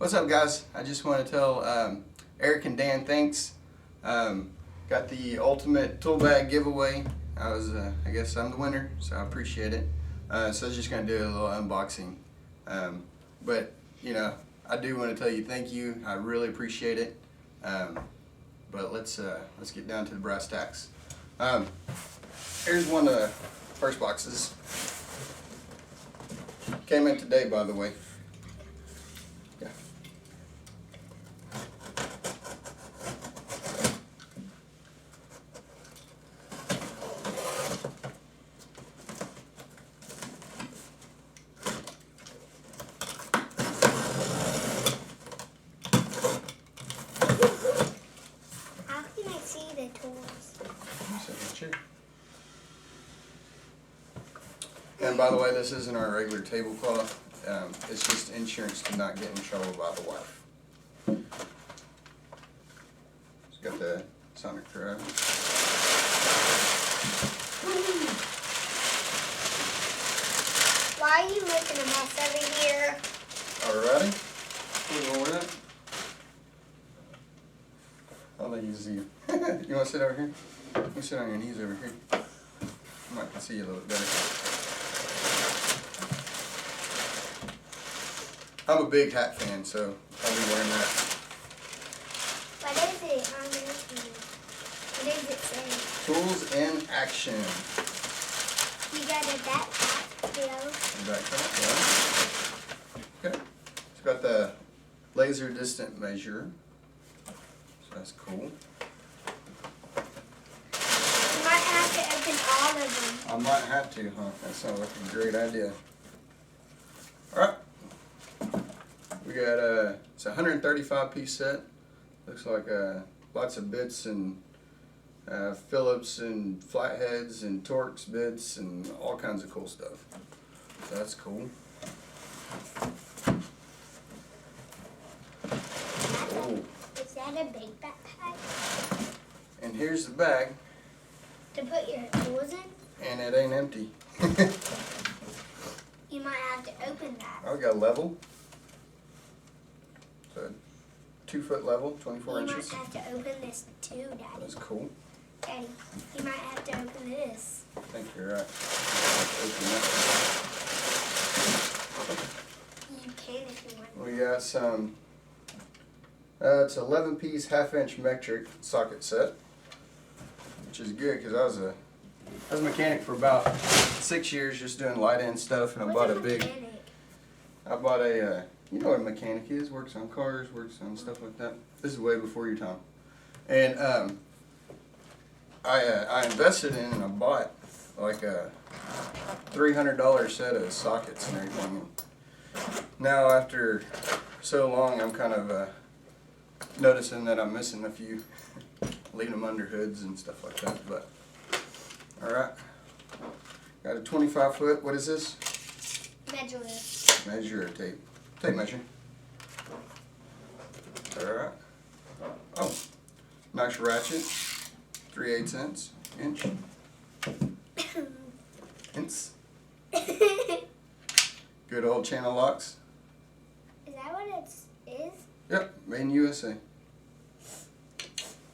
What's up, guys? I just want to tell Eric and Dan thanks. Got the ultimate tool bag giveaway. I guess I'm the winner, so I appreciate it. So I was just gonna do a little unboxing. But you know, I do want to tell you thank you. I really appreciate it. But let's get down to the brass tacks. Here's one of the first boxes. Came in today, by the way. Yeah. How can I see the tools? And by the way, this isn't our regular tablecloth. It's just insurance to not get in trouble by the wife. It's got the sonic drive. Why are you making a mess over here? Alrighty. We're going with it. I'll let you see. You want to sit over here? You sit on your knees over here. I might can see you a little bit better. I'm a big hat fan, so I'll be wearing that. What is it on this one? What does it say? Tools in action. You got a backpack, Bill. Backpack, yeah. Okay. It's got the laser distant measure. So that's cool. You might have to open all of them. I might have to, huh? That sounds like a great idea. Alright. We got it's a 135 piece set. Looks like lots of bits and Phillips and flatheads and Torx bits and all kinds of cool stuff. So that's cool. Oh. Is that a big backpack? And here's the bag. To put your tools in? And it ain't empty. You might have to open that. I've got level. So 2 foot level, 24 You inches. might have to open this too, Daddy. That's cool. Daddy, you might have to open this. I think you're right. Open You can if you want. that. We got some, it's an 11 piece half-inch metric socket set, which is good because I was a mechanic for about 6 years just doing light-end stuff, and I bought a big, I bought a, you know what a mechanic is, works on cars, works on stuff like that. This is way before your time. And I invested in and I bought like a $300 set of sockets and everything. Now after so long, I'm kind of noticing that I'm missing a few, leaving them under hoods and stuff like that. But alright, got a 25 foot, what is this? Measure tape. Tape measure. Alright. Oh, nice ratchet. 3/8 inch. Good old channel locks. Is that what it is? Yep, made in USA.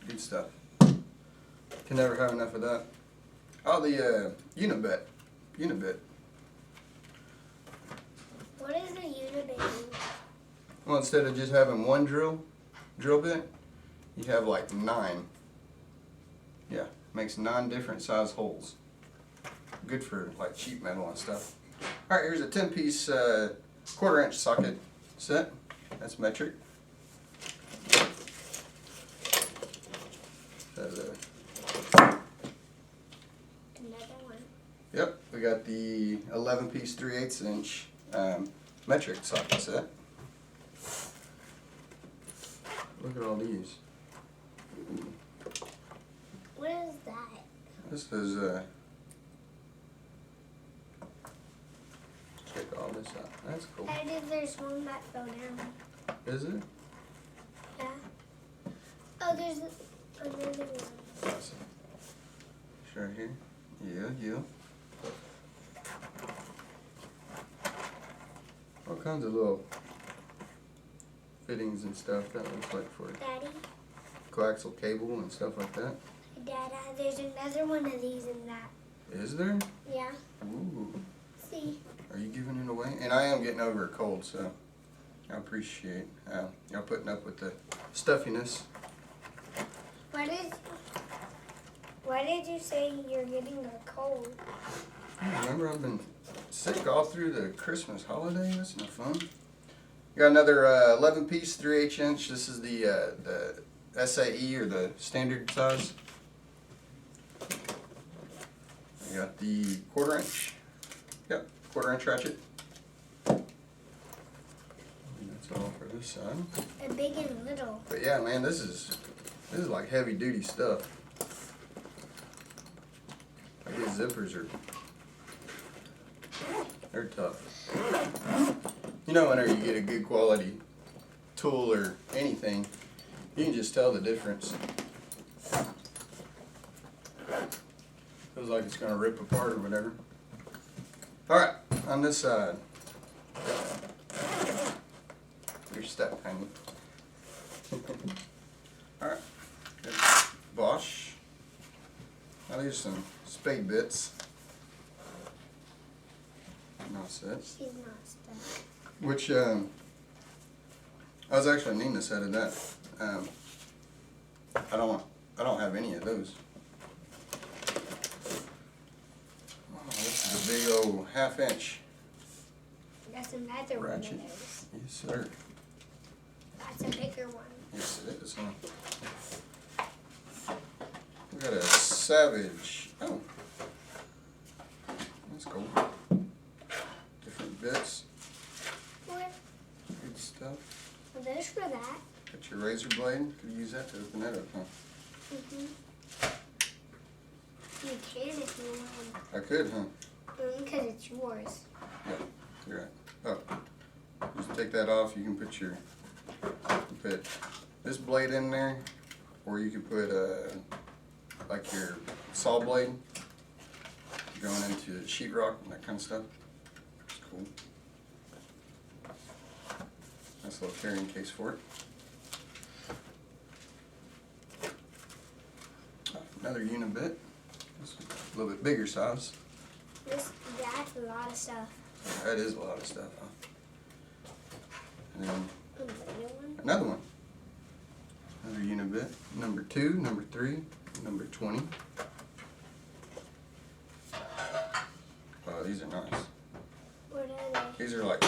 Good stuff. Can never have enough of that. Oh, the Unibit. What is a unibit? Well, instead of just having one drill bit, you have like 9. Yeah, makes 9 different size holes. Good for like sheet metal and stuff. Alright, here's a 10 piece 1/4 inch socket set. That's metric. Another one. Yep, we got the 11 piece 3/8 inch metric socket set. Look at all these. What is that? This is check all this out. That's cool. Daddy, there's one that fell down. Is it? Yeah. Oh, there's another one. Awesome. Sure here. Yeah. All kinds of little fittings and stuff. That looks like for Daddy, coaxial cable and stuff like that. Dada, there's another one of these in that. Is there? Yeah. Ooh. See? Are you giving it away? And I am getting over a cold, so I appreciate y'all putting up with the stuffiness. Why did you say you're getting a cold? Remember, I've been sick all through the Christmas holiday. That's no fun. Got another 11-piece 3/8 inch. This is the SAE, or the standard size. I got the 1/4 inch. Yep, 1/4 inch ratchet. And that's all for this side. A big and little. But yeah, man, this is like heavy duty stuff. Like these zippers they're tough. You know, whenever you get a good quality tool or anything, you can just tell the difference. Feels like it's gonna rip apart or whatever. Alright, on this side, your step hanging. Alright, Bosch. Now these are some Spade bits. Not set. She's not stuck. Which I was actually needing a set of that. I don't have any of those. Oh, this is a big old 1/2 inch. That's another Ratchet. one of those. Yes, sir. That's a bigger one. Yes, it is, huh? We got a Savage. Oh, that's cool. Different bits. What? Good stuff. Are those for that? Got your razor blade. Could use that to open that up, huh? You can if you want. I could, huh? Because it's yours. Yeah, you're right. Oh, just take that off. You can put this blade in there, or you could put like your saw blade going into sheetrock and that kind of stuff. It's cool. Nice little carrying case for it. Another Unibit. This is a little bit bigger size. That's a lot of stuff. That is a lot of stuff, huh? And then Another one? another one. Another Unibit. Number 2, number 3, number 20. Oh, these are nice. What are they? These are like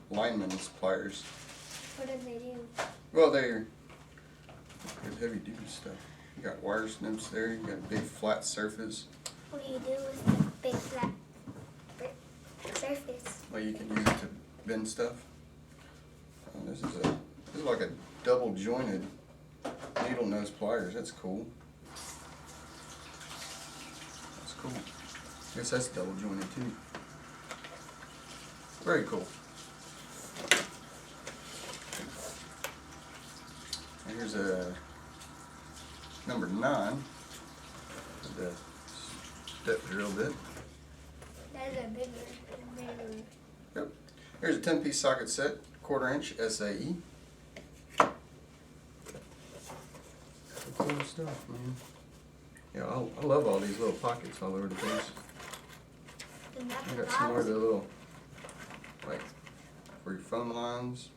Lineman's pliers. What do they do? Well, they're heavy duty stuff. You got wire snips there. You got a big flat surface. What do you do with the big flat surface? Well, you can use it to bend stuff. This is like a double jointed needle nose pliers. That's cool. That's cool. I guess that's double jointed too. Very cool. Here's a number 9. The step drill bit. That's a bigger. Yep. Here's a 10-piece socket set, 1/4 inch SAE. Cool stuff, man. Yeah, I love all these little pockets all over the place. And that's I got some more of the little, like, for your phone lines,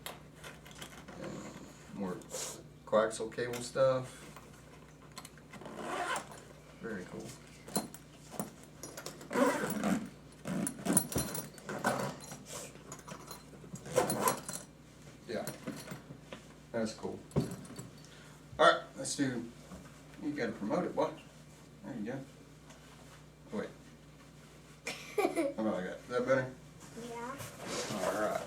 and more coaxial cable stuff. Very cool. Yeah, that's cool. Alright, let's do, you gotta promote it, boy. There you go. Wait. How about I got? Is that better? Yeah. Alright.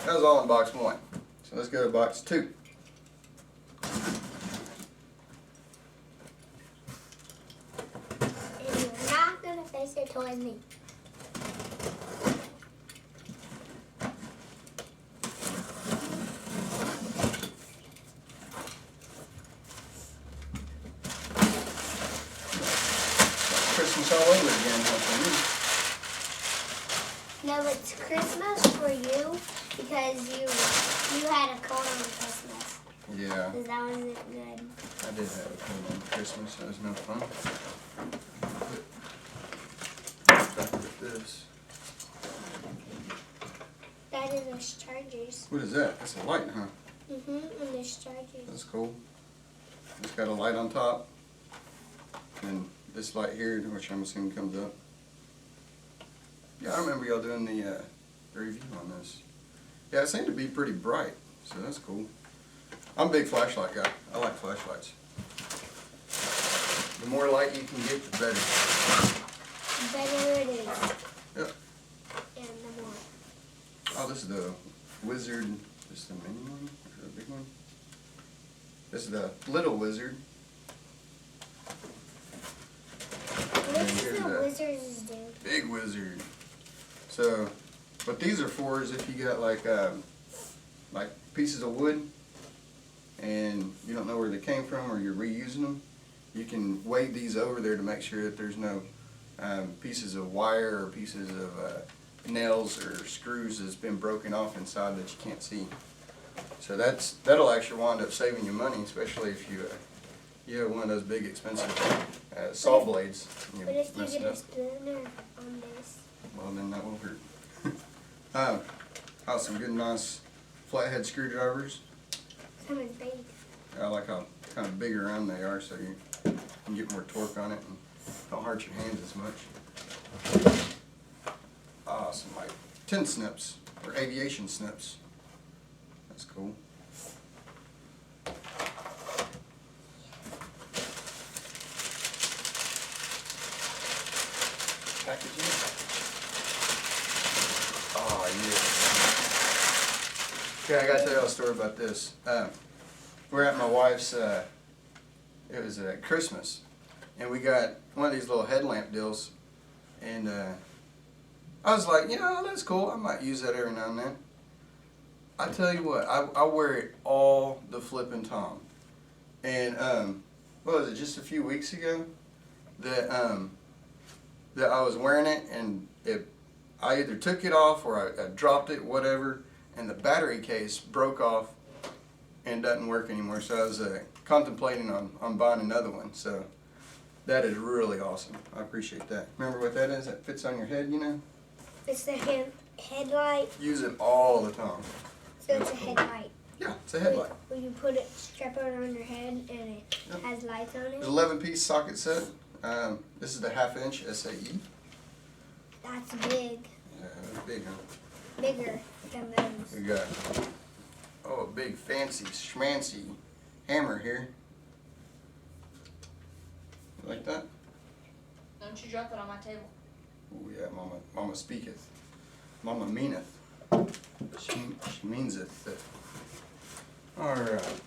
That was all in box 1. So let's go to box 2. And you're not going to face it towards me. Christmas all over again, No, but it's Christmas for you because you had a cold on Christmas. Yeah. Because that wasn't good. I did have a cold on Christmas. That was no fun. Back with this. That is those chargers. What is that? That's a light, huh? And there's chargers. That's cool. It's got a light on top. And this light here, which I'm assuming comes up. Yeah, I remember y'all doing the review on this. Yeah, it seemed to be pretty bright, so that's cool. I'm a big flashlight guy. I like flashlights. The more light you can get, the better. The better it is. Yep. And the more. Oh, this is the Wizard. This is the mini one? Or the big one? This is the little Wizard. What does the Wizards do? Big Wizard. So, what these are for is if you got like pieces of wood and you don't know where they came from or you're reusing them, you can wave these over there to make sure that there's no pieces of wire or pieces of nails or screws that's been broken off inside that you can't see. So that'll actually wind up saving you money, especially if you have one of those big expensive saw blades. And What if you mess it get a up. splinter on this? Well, then that will hurt. Oh, some good nice flathead screwdrivers. Coming big. I like how kind of big around they are, so you can get more torque on it and don't hurt your hands as much. Some like tin snips or aviation snips. That's cool. Packaging. Oh yeah. Okay, I gotta tell you a story about this. We're at my wife's. It was Christmas, and we got one of these little headlamp deals, and I was like, you know, that's cool. I might use that every now and then. I tell you what, I wear it all the flipping time. And what was it? Just a few weeks ago that I was wearing it, and I either took it off or I dropped it, whatever, and the battery case broke off and doesn't work anymore. So I was contemplating on buying another one. So that is really awesome. I appreciate that. Remember what that is? That fits on your head, you know? It's the headlight. Use it all the time. So it's a headlight. Yeah, it's a headlight. When you put it, strap it on your head, and it has lights on it. It's an 11-piece socket set. This is the 1/2-inch SAE. That's big. Yeah, that's big, huh? Bigger than those. We got a big fancy schmancy hammer here. You like that? Don't you drop it on my table. Oh yeah, Mama speaketh. Mama meaneth. She means it. Alright.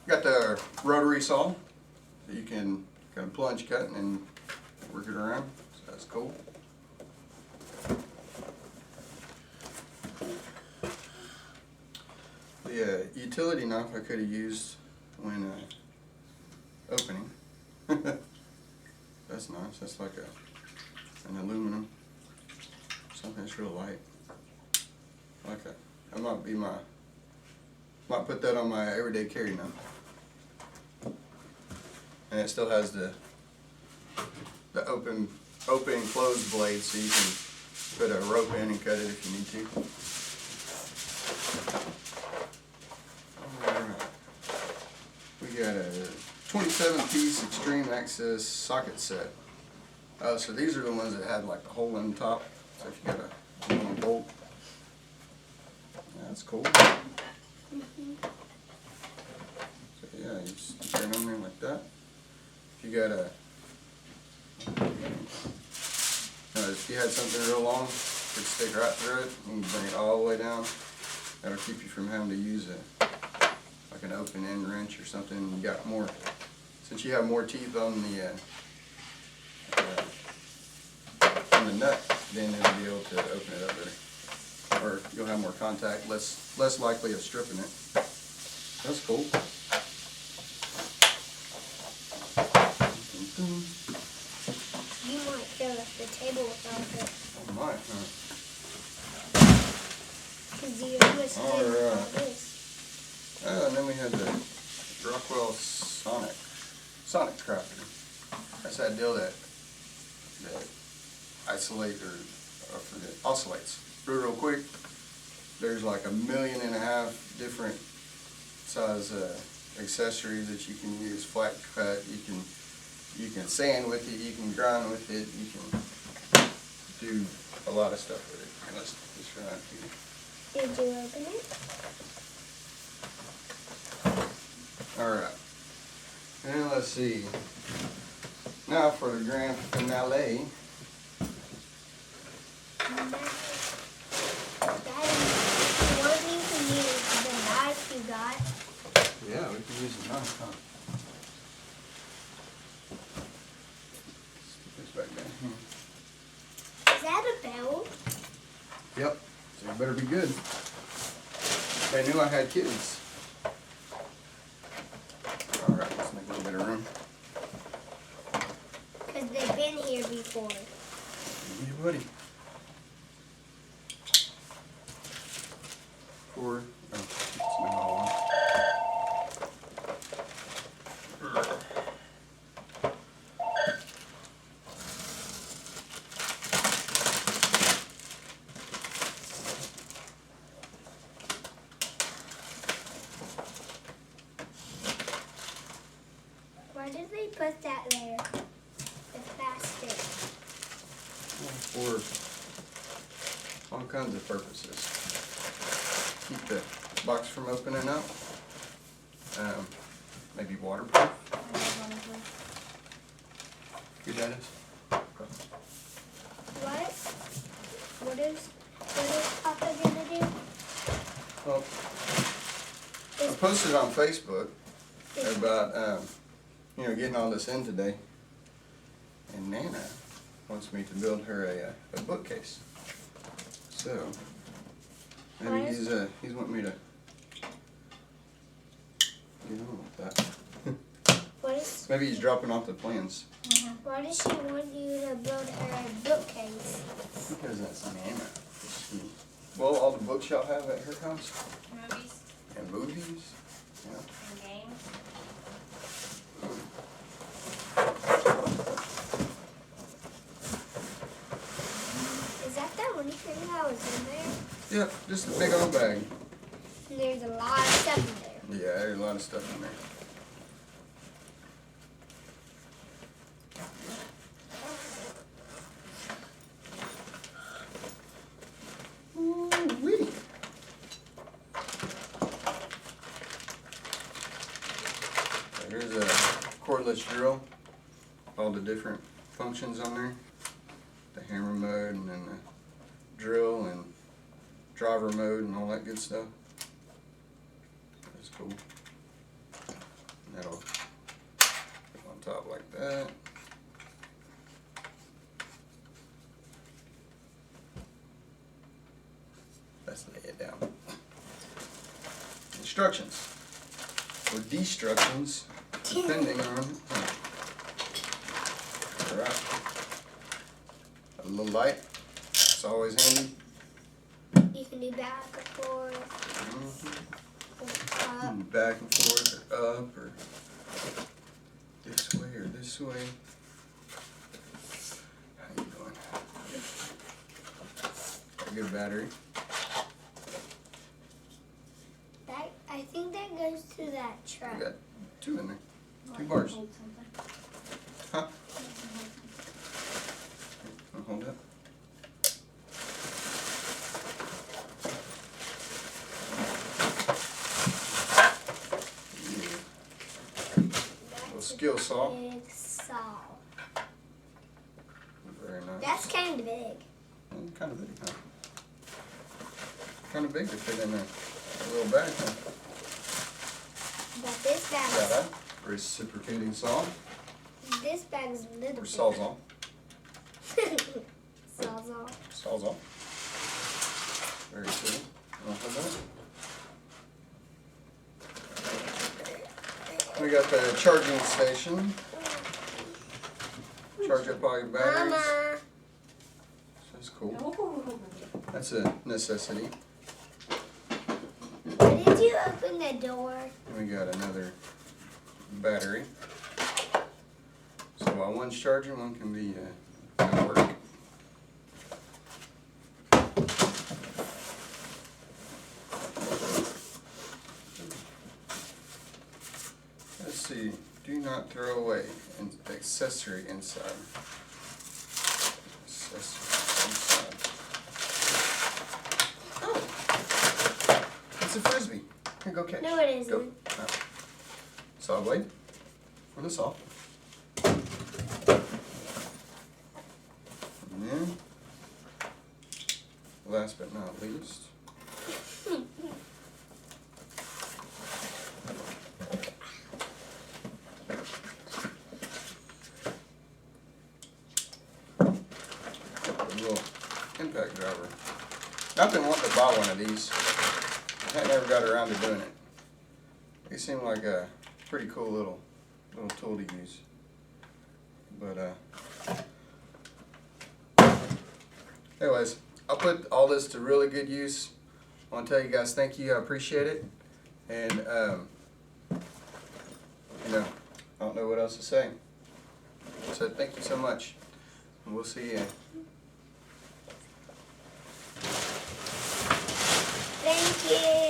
Got the rotary saw. So you can kind of plunge cut and work it around. So that's cool. The utility knife I could have used when opening. That's nice. That's like an aluminum. Something that's real light. Like that. That might be might put that on my everyday carry now. And it still has the open closed blade, so you can put a rope in and cut it if you need to. Alright. We got a 27-piece extreme access socket set. So these are the ones that had like the hole in the top. So if you got a little bolt, that's cool. So yeah, you just stick it on there like that. If you got if you had something real long, you could stick right through it and you bring it all the way down. That'll keep you from having to use like an open end wrench or something. You got more, since you have more teeth on the nut, then it'll be able to open it up better. Or you'll have more contact, less likely of stripping it. That's cool. You might fill up the table without it. I might, huh? easier. How much All bigger right. all this? And then we had the Rockwell Sonic Crafter. That's that deal that isolate or forget, oscillates real quick. There's like 1.5 million different size accessories that you can use. Flat cut, you can sand with it, you can grind with it, you can do a lot of stuff with it. And let's just right here. Did you open it? Alright. And let's see. Now for the grand finale. Daddy, what do you can use the knife you got? Yeah, we can use a knife, huh? Stick this back down here. Is that a bell? Yep. So you better be good. They knew I had kids. Alright, let's make a little bit of room. Because they've been here before. Yeah, buddy. Four. Oh, it's not all one. Why did they put that there? The plastic. For all kinds of purposes. Keep the box from opening up. Maybe waterproof. Good at it. What is Papa gonna do? Well, I posted on Facebook about getting all this in today, and Nana wants me to build her a bookcase. So maybe he's wanting me to get on with that. Maybe he's dropping off the plans. Why does she want you to build her a bookcase? Because that's Nana. Well, all the books y'all have at her house Movies and movies. Yeah. and games. Is that the only thing that was in there? Yep, just a big old bag. And there's a lot of stuff in there. Yeah, there's a lot of stuff in there. Ooh-wee. There's a cordless drill. All the different functions on there. The hammer mode and then the drill and driver mode and all that good stuff. That's cool. And that'll go on top like that. Let's lay it down. Instructions. Or destructions, depending on. Alright. A little light. It's always handy. You can do back and forth. Or up. Back and forth, or up, or this way, or this way. How you doing? Got a good battery. I think that goes to that truck. We got 2 in there. 2 bars. Hold something. Huh? Wanna hold that? That's skill a saw. Big saw. Very nice. That's kind of big. Kind of big, huh? Kind of big to fit in a little bag, huh? But this Is bag, that a reciprocating saw? this bag's a little Or big. sawzall? Sawzall. Sawzall. Very cool. Wanna hold that? We got the charging station. Charge up all your batteries. Mama. That's cool. Oh. That's a necessity. Why did you open the door? We got another battery. So while one's charging, one can be at work. Let's see. Do not throw away an accessory inside. Accessory inside. Oh! It's a frisbee. Here, go catch. No, it isn't. Go. No. Saw blade for the saw. And then, last but not least, a little impact driver. I've been wanting to buy one of these. I never got around to doing it. They seem like a pretty cool little tool to use. But anyways, I'll put all this to really good use. I want to tell you guys thank you. I appreciate it. And you know, I don't know what else to say. So thank you so much. And we'll see you. Thank you.